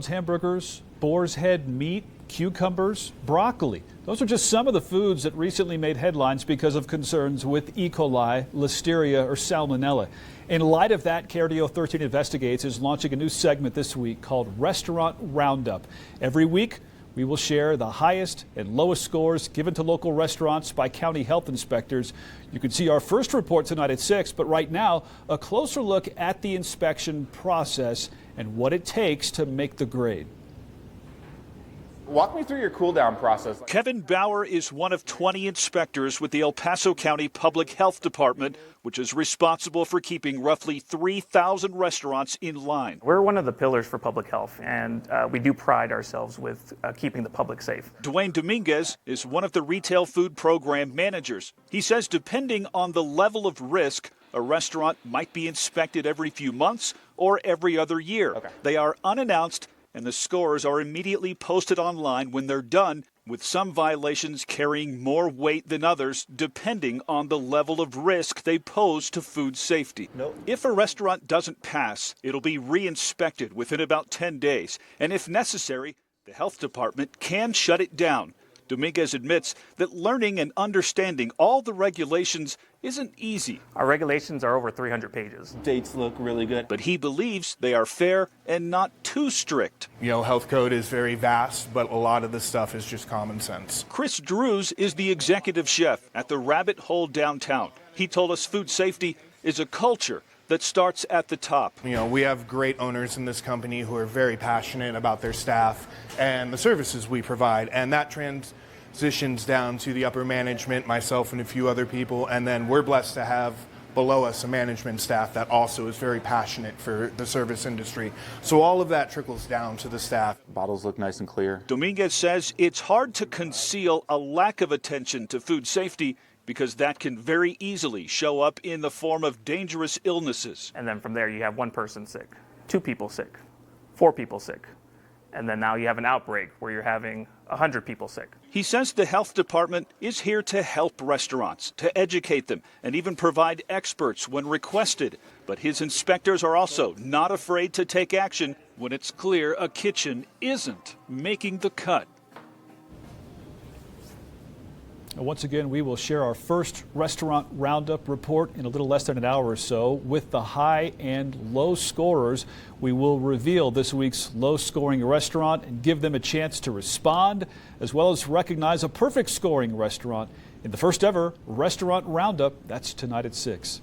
Hamburgers, boar's head meat, cucumbers, broccoli. Those are just some of the foods that recently made headlines because of concerns with E. coli, listeria, or salmonella. In light of that, KRDO 13 Investigates is launching a new segment this week called Restaurant Roundup. Every week, we will share the highest and lowest scores given to local restaurants by county health inspectors. You can see our first report tonight at 6, but right now, a closer look at the inspection process and what it takes to make the grade. Walk me through your cool down process. Kevin Bauer is one of 20 inspectors with the El Paso County Public Health Department, which is responsible for keeping roughly 3,000 restaurants in line. We're one of the pillars for public health, and we do pride ourselves with keeping the public safe. Dwayne Dominguez is one of the retail food program managers. He says depending on the level of risk, a restaurant might be inspected every few months or every other year. They are unannounced, and the scores are immediately posted online when they're done, with some violations carrying more weight than others depending on the level of risk they pose to food safety. If a restaurant doesn't pass, it'll be re-inspected within about 10 days, and if necessary, the health department can shut it down. Dominguez admits that learning and understanding all the regulations isn't easy. Our regulations are over 300 pages. Dates look really good. But he believes they are fair and not too strict. You know, health code is very vast, but a lot of this stuff is just common sense. Chris Drews is the executive chef at the Rabbit Hole downtown. He told us food safety is a culture that starts at the top. You know, we have great owners in this company who are very passionate about their staff and the services we provide, and that transitions down to the upper management, myself and a few other people, and then we're blessed to have below us a management staff that also is very passionate for the service industry. So all of that trickles down to the staff. Bottles look nice and clear. Dominguez says it's hard to conceal a lack of attention to food safety because that can very easily show up in the form of dangerous illnesses. And then from there, you have one person sick, 2 people sick, 4 people sick. And then now you have an outbreak where you're having 100 people sick. He says the health department is here to help restaurants, to educate them, and even provide experts when requested. But his inspectors are also not afraid to take action when it's clear a kitchen isn't making the cut. Once again, we will share our first restaurant roundup report in a little less than an hour or so with the high and low scorers. We will reveal this week's low scoring restaurant and give them a chance to respond, as well as recognize a perfect scoring restaurant in the first ever restaurant roundup. That's tonight at 6.